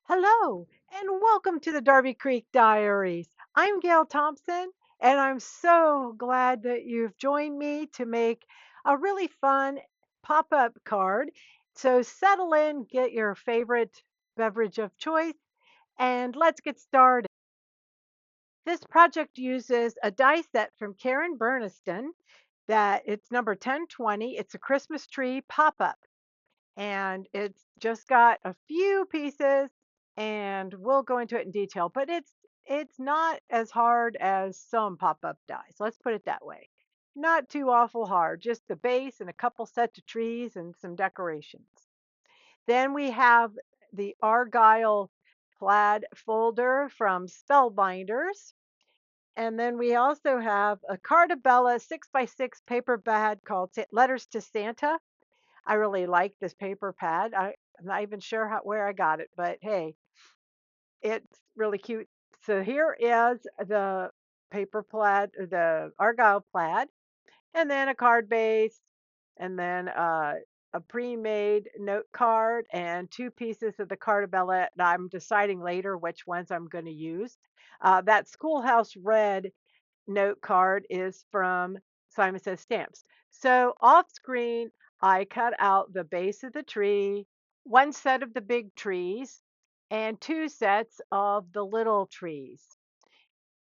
Hello, and welcome to the Darby Creek Diaries. I'm Gail Thompson, and I'm so glad that you've joined me to make a really fun pop up card. So, settle in, get your favorite beverage of choice, and let's get started. This project uses a die set from Karen Burniston that it's number 1020. It's a Christmas tree pop up and it's just got a few pieces and we'll go into it in detail, but it's not as hard as some pop-up dies. Let's put it that way. Not too awful hard, just the base and a couple sets of trees and some decorations. Then we have the Argyle Plaid folder from Spellbinders. And then we also have a Cartabella 6x6 paper pad called Letters to Santa. I really like this paper pad. I'm not even sure where I got it, but hey, it's really cute. So here is the paper plaid, or the Argyle plaid, and then a card base, and then a pre-made note card, and two pieces of the Cartabella. And I'm deciding later which ones I'm going to use. That Schoolhouse Red note card is from Simon Says Stamps. So off screen, I cut out the base of the tree, one set of the big trees, and two sets of the little trees.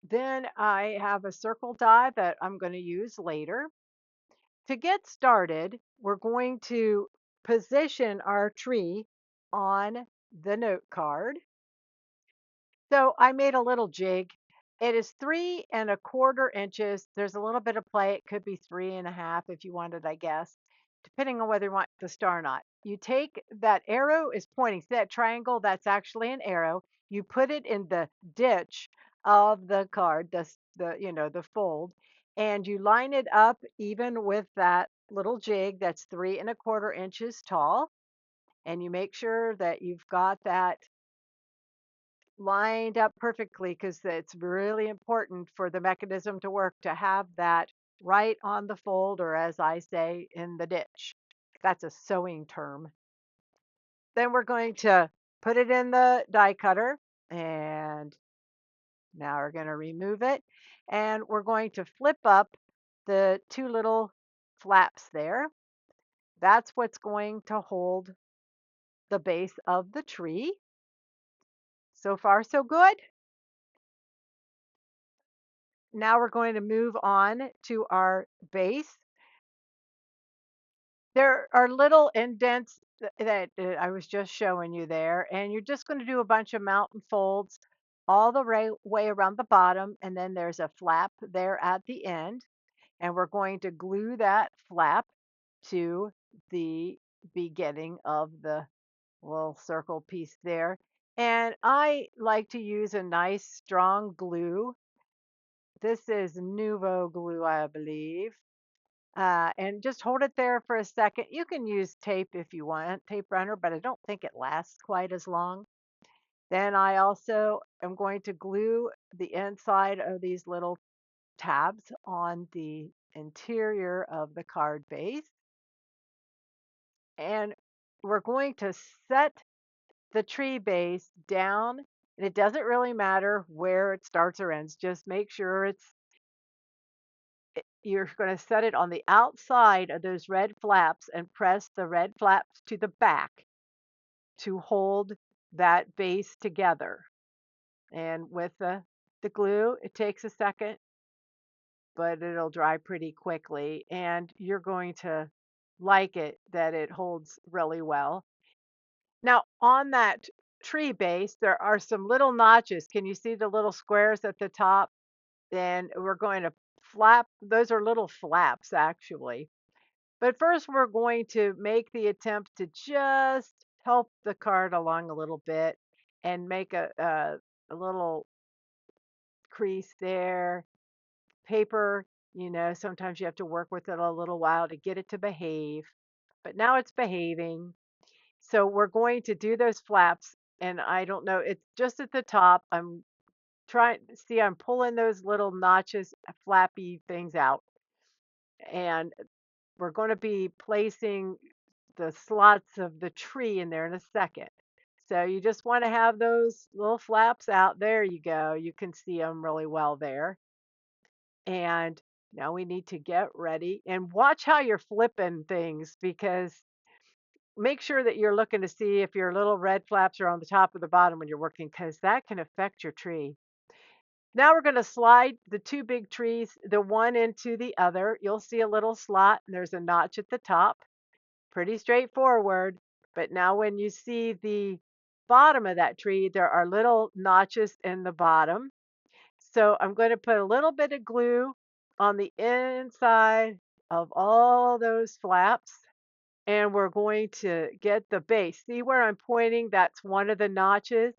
Then I have a circle die that I'm going to use later. To get started, we're going to position our tree on the note card. So I made a little jig. It is 3¼ inches. There's a little bit of play. It could be 3½ if you wanted, I guess, depending on whether you want the star or not. You take that arrow is pointing. See that triangle? That's actually an arrow. You put it in the ditch of the card, the fold, and you line it up even with that little jig that's 3¼ inches tall. And you make sure that you've got that lined up perfectly because it's really important for the mechanism to work to have that right on the fold, or as I say, in the ditch. That's a sewing term. Then we're going to put it in the die cutter, and now we're going to remove it, and we're going to flip up the two little flaps there. That's what's going to hold the base of the tree. So far, so good. Now we're going to move on to our base. There are little indents that I was just showing you there, and you're just going to do a bunch of mountain folds all the way around the bottom, and then there's a flap there at the end, and we're going to glue that flap to the beginning of the little circle piece there. And I like to use a nice strong glue. This is Nuvo glue, I believe. And just hold it there for a second. You can use tape if you want, tape runner, but I don't think it lasts quite as long. Then I also am going to glue the inside of these little tabs on the interior of the card base. And we're going to set the tree base down. And it doesn't really matter where it starts or ends. Just make sure you're going to set it on the outside of those red flaps and press the red flaps to the back to hold that base together. And with the glue, it takes a second, but it'll dry pretty quickly. And you're going to like it that it holds really well. Now, on that tree base, there are some little notches. Can you see the little squares at the top? Then we're going to flap. Those are little flaps, actually. But first, we're going to make the attempt to just help the card along a little bit and make a little crease there. Paper, sometimes you have to work with it a little while to get it to behave, but now it's behaving. So we're going to do those flaps, and I don't know, it's just at the top. I'm trying, see, I'm pulling those little notches, flappy things out, and we're going to be placing the slots of the tree in there in a second. So you just want to have those little flaps out. There you go. You can see them really well there. And now we need to get ready and watch how you're flipping things, because make sure that you're looking to see if your little red flaps are on the top or the bottom when you're working, because that can affect your tree. Now we're going to slide the two big trees, the one into the other. You'll see a little slot and there's a notch at the top. Pretty straightforward. But now when you see the bottom of that tree, there are little notches in the bottom. So I'm going to put a little bit of glue on the inside of all those flaps. And we're going to get the base. See where I'm pointing? That's one of the notches.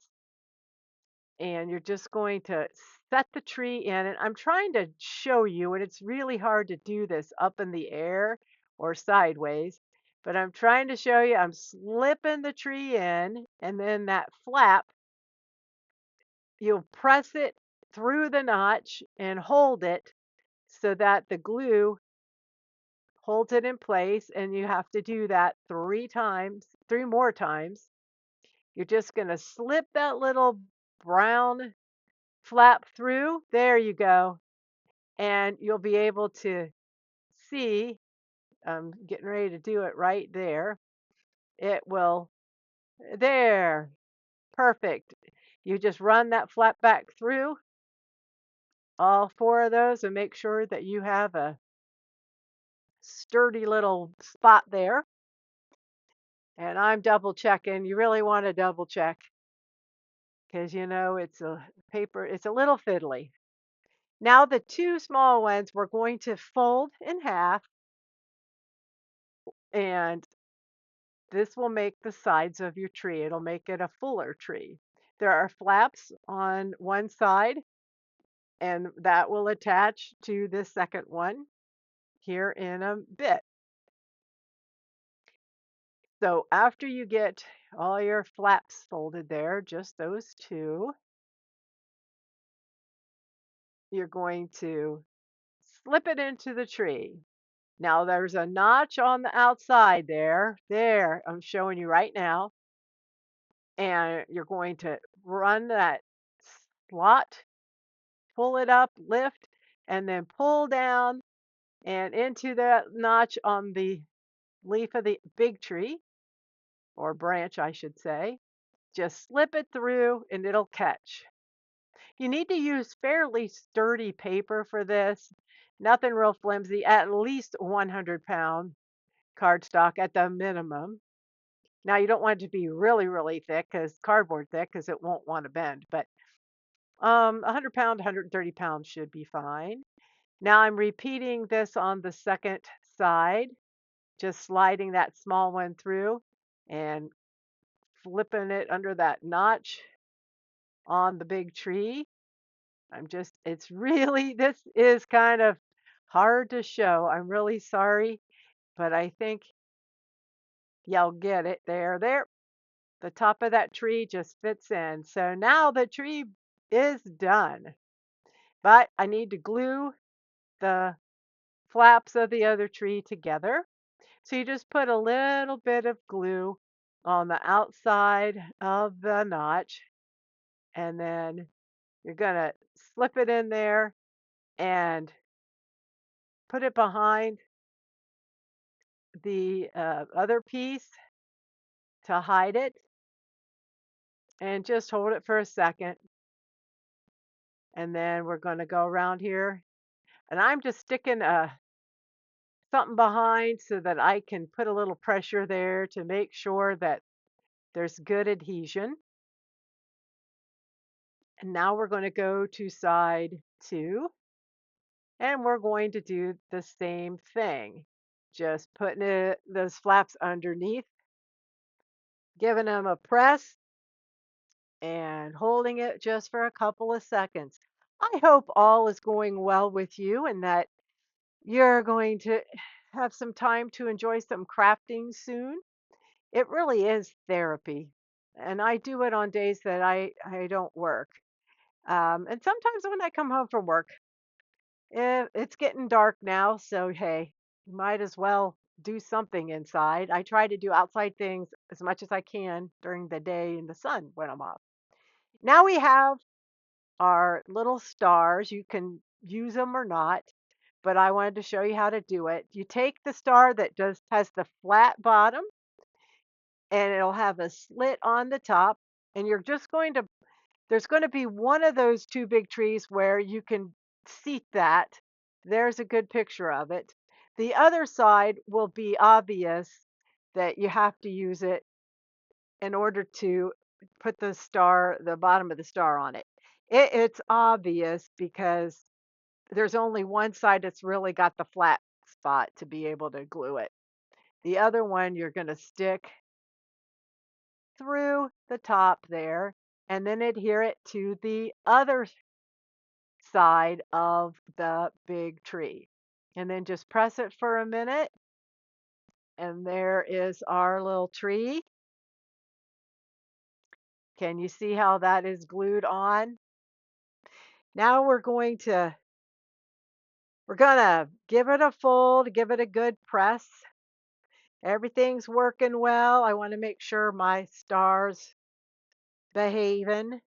And you're just going to set the tree in. And I'm trying to show you, and it's really hard to do this up in the air or sideways, but I'm trying to show you I'm slipping the tree in, and then that flap, you'll press it through the notch and hold it so that the glue holds it in place. And you have to do that 3 times, 3 more times. You're just going to slip that little brown flap through. There you go. And you'll be able to see, I'm getting ready to do it right there. It will, there, perfect. You just run that flap back through all 4 of those and make sure that you have a sturdy little spot there. And I'm double checking. You really want to double check, because it's a paper, it's a little fiddly. Now the 2 small ones we're going to fold in half, and this will make the sides of your tree. It'll make it a fuller tree. There are flaps on one side, and that will attach to the second one here in a bit. So after you get all your flaps folded there, just those 2, you're going to slip it into the tree. Now there's a notch on the outside there. There, I'm showing you right now. And you're going to run that slot, pull it up, lift, and then pull down and into that notch on the leaf of the big tree, or branch, I should say. Just slip it through and it'll catch. You need to use fairly sturdy paper for this. Nothing real flimsy, at least 100-pound cardstock at the minimum. Now you don't want it to be really, really thick, because cardboard thick, because it won't want to bend. But 100 pound, 130 pounds should be fine. Now I'm repeating this on the second side, just sliding that small one through and flipping it under that notch on the big tree. It's really, this is kind of hard to show. I'm really sorry, but I think y'all get it. There. The top of that tree just fits in. So now the tree is done, but I need to glue the flaps of the other tree together. So you just put a little bit of glue on the outside of the notch, and then you're going to slip it in there and put it behind the other piece to hide it, and just hold it for a second. And then we're going to go around here, and I'm just sticking something behind so that I can put a little pressure there to make sure that there's good adhesion. And now we're going to go to side 2, and we're going to do the same thing. Just putting those flaps underneath, giving them a press, and holding it just for a couple of seconds. I hope all is going well with you, and that you're going to have some time to enjoy some crafting soon. It really is therapy, and I do it on days that I don't work. And sometimes when I come home from work, it's getting dark now, so hey, you might as well do something inside. I try to do outside things as much as I can during the day in the sun when I'm off. Now we have our little stars. You can use them or not, but I wanted to show you how to do it. You take the star that just has the flat bottom and it'll have a slit on the top, and you're just going to there's going to be one of those two big trees where you can seat that. There's a good picture of it. The other side will be obvious that you have to use it in order to put the bottom of the star on it. It's obvious because there's only one side that's really got the flat spot to be able to glue it. The other one you're going to stick through the top there and then adhere it to the other side of the big tree. And then just press it for a minute. And there is our little tree. Can you see how that is glued on? Now we're gonna give it a fold, give it a good press. Everything's working well. I want to make sure my stars behaving.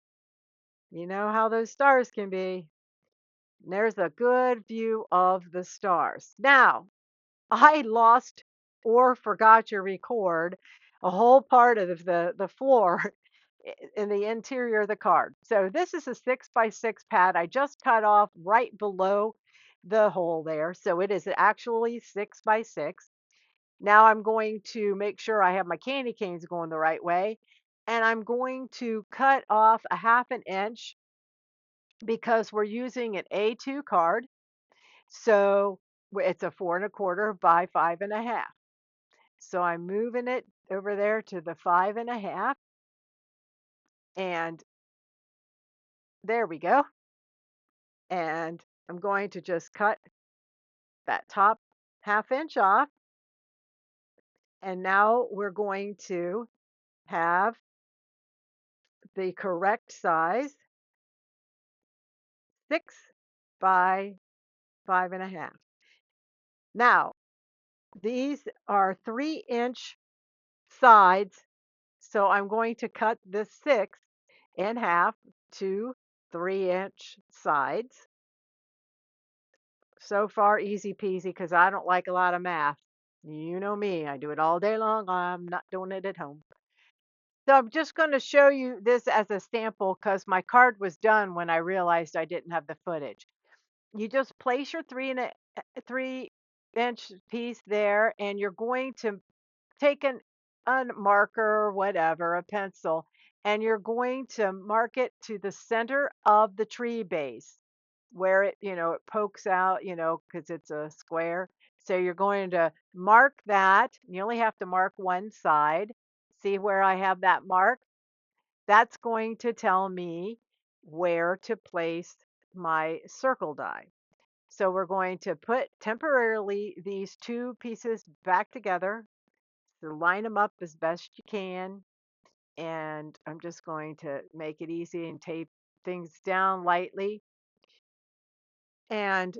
You know how those stars can be. And there's a good view of the stars. Now, I lost or forgot to record a whole part of the floor in the interior of the card. So this is a 6x6 pad. I just cut off right below the hole there. So it is actually 6x6. Now I'm going to make sure I have my candy canes going the right way. And I'm going to cut off a 1/2 inch because we're using an A2 card. So it's a 4 1/4 by 5 1/2. So I'm moving it over there to the 5 1/2. And there we go. And I'm going to just cut that top 1/2 inch off. And now we're going to have the correct size, 6 by 5 1/2. Now, these are 3-inch sides. So I'm going to cut the 6 in half to 3-inch sides. So far, easy peasy because I don't like a lot of math. You know me, I do it all day long. I'm not doing it at home. So I'm just going to show you this as a sample because my card was done when I realized I didn't have the footage. You just place your 3-inch piece there, and you're going to take a marker, whatever, a pencil, and you're going to mark it to the center of the tree base where it pokes out, because it's a square. So you're going to mark that. You only have to mark one side. See where I have that mark? That's going to tell me where to place my circle die. So we're going to put temporarily these two pieces back together. So line them up as best you can. And I'm just going to make it easy and tape things down lightly and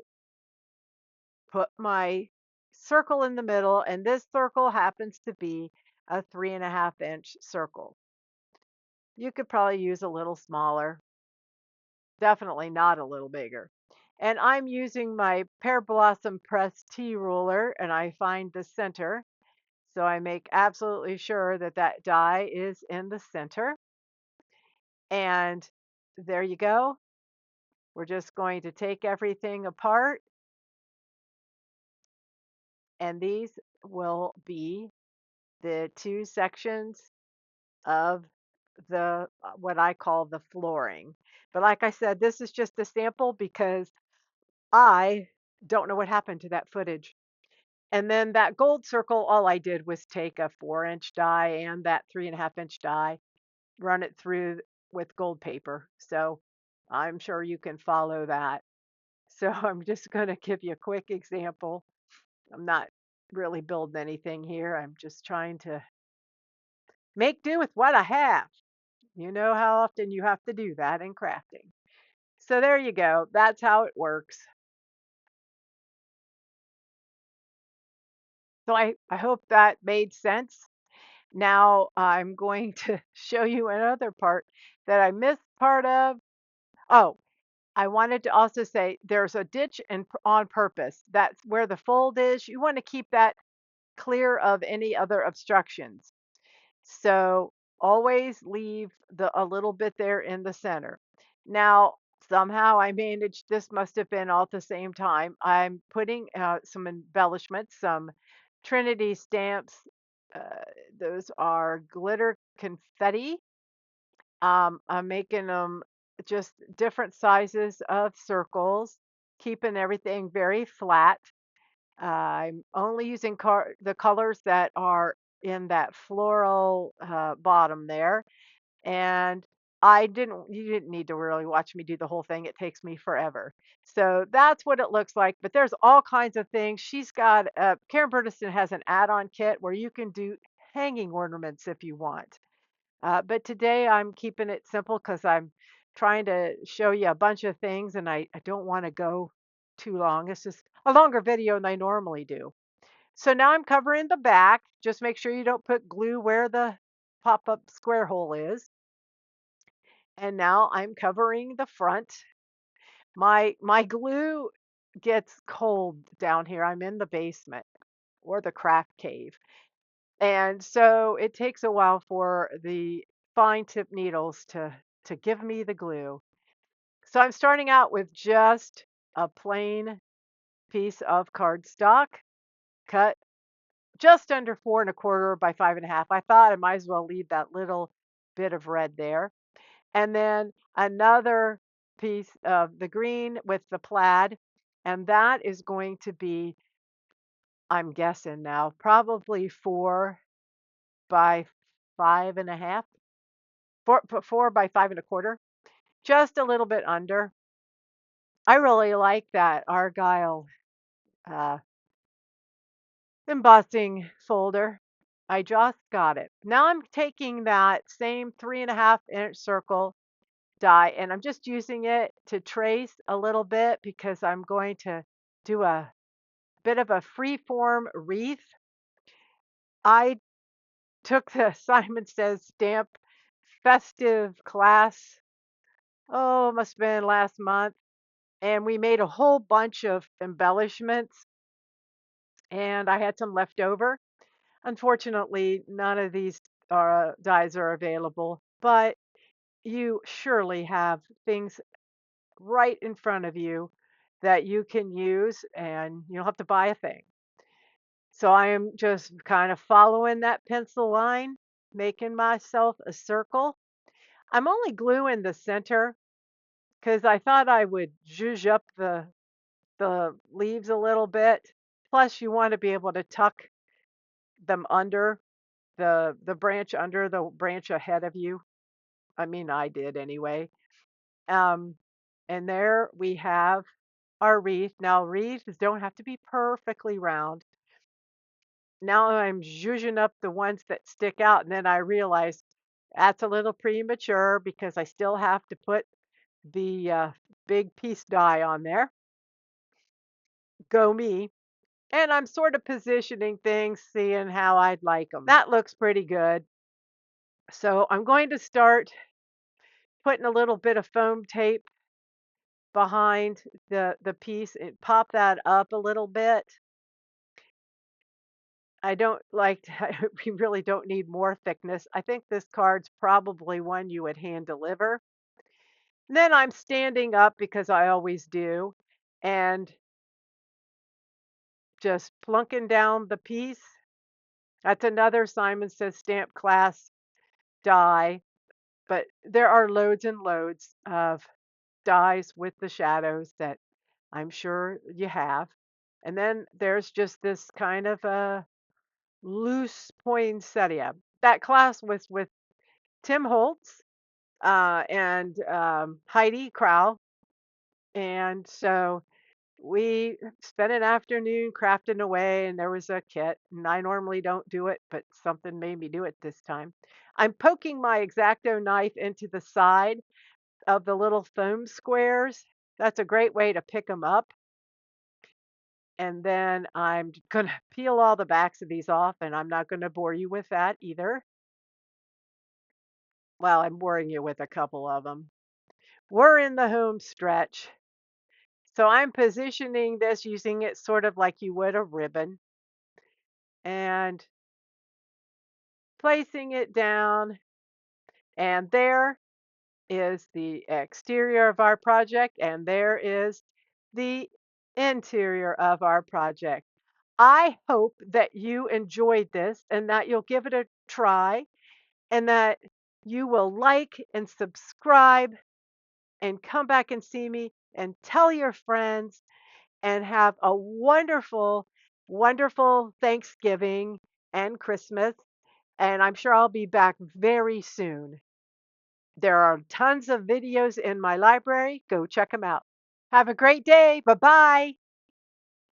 put my circle in the middle. And this circle happens to be a 3 1/2 inch circle. You could probably use a little smaller, definitely not a little bigger. And I'm using my Pear Blossom Press T ruler and I find the center. So I make absolutely sure that that die is in the center. And there you go. We're just going to take everything apart, and these will be the two sections of the what I call the flooring. But like I said, this is just a sample because I don't know what happened to that footage. And then that gold circle, all I did was take a 4-inch die and that 3 1/2 inch die, run it through with gold paper. So I'm sure you can follow that. So I'm just going to give you a quick example. I'm not really building anything here. I'm just trying to make do with what I have. You know how often you have to do that in crafting. So there you go. That's how it works. So I hope that made sense. Now I'm going to show you another part that I missed part of. Oh, I wanted to also say there's a ditch on purpose. That's where the fold is. You want to keep that clear of any other obstructions. So always leave a little bit there in the center. Now, somehow I managed, this must have been all at the same time. I'm putting some embellishments, some Trinity stamps. Uh, those are glitter confetti. I'm making them just different sizes of circles, keeping everything very flat. I'm only using the colors that are in that floral bottom there. And you didn't need to really watch me do the whole thing. It takes me forever. So that's what it looks like. But there's all kinds of things. She's got, Karen Burniston has an add-on kit where you can do hanging ornaments if you want. But today I'm keeping it simple because I'm trying to show you a bunch of things and I don't want to go too long. It's just a longer video than I normally do. So now I'm covering the back. Just make sure you don't put glue where the pop-up square hole is. And now I'm covering the front. My glue gets cold down here. I'm in the basement or the craft cave. And so it takes a while for the fine tip needles to give me the glue. So I'm starting out with just a plain piece of cardstock cut just under 4 1/4 by 5 1/2. I thought I might as well leave that little bit of red there. And then another piece of the green with the plaid. And that is going to be, I'm guessing now, probably 4 by 5 1/2. 4 by 5 1/4. Just a little bit under. I really like that Argyle uh, embossing folder. I just got it. Now I'm taking that same 3 1/2 inch circle die and I'm just using it to trace a little bit because I'm going to do a bit of a free form wreath. I took the Simon Says stamp festive class, oh, must have been last month, and we made a whole bunch of embellishments and I had some left over. Unfortunately, none of these dies are available, but you surely have things right in front of you that you can use and you don't have to buy a thing. So I am just kind of following that pencil line, making myself a circle. I'm only gluing the center because I thought I would zhuzh up the leaves a little bit. Plus, you want to be able to tuck them under the branch under the branch ahead of you. I mean, I did anyway. Um, and there we have our wreath. Now, wreaths don't have to be perfectly round. Now I'm zhuzhing up the ones that stick out, and then I realized that's a little premature because I still have to put the big piece die on there. Go me. And I'm sort of positioning things, seeing how I'd like them. That looks pretty good. So I'm going to start putting a little bit of foam tape behind the piece and pop that up a little bit. I don't like to, we really don't need more thickness. I think this card's probably one you would hand deliver. And then I'm standing up because I always do and just plunking down the piece. That's another Simon Says Stamp class die, but there are loads and loads of dies with the shadows that I'm sure you have. And then there's just this kind of a loose poinsettia. That class was with Tim Holtz and Heidi Crow. And so we spent an afternoon crafting away, and there was a kit. And I normally don't do it, but something made me do it this time. I'm poking my X-Acto knife into the side of the little foam squares. That's a great way to pick them up. And then I'm gonna peel all the backs of these off, and I'm not gonna bore you with that either. Well, I'm boring you with a couple of them. We're in the home stretch. So I'm positioning this using it sort of like you would a ribbon and placing it down. And there is the exterior of our project, and there is the interior of our project. I hope that you enjoyed this and that you'll give it a try and that you will like and subscribe and come back and see me and tell your friends and have a wonderful, wonderful Thanksgiving and Christmas. And I'm sure I'll be back very soon. There are tons of videos in my library. Go check them out. Have a great day. Bye bye.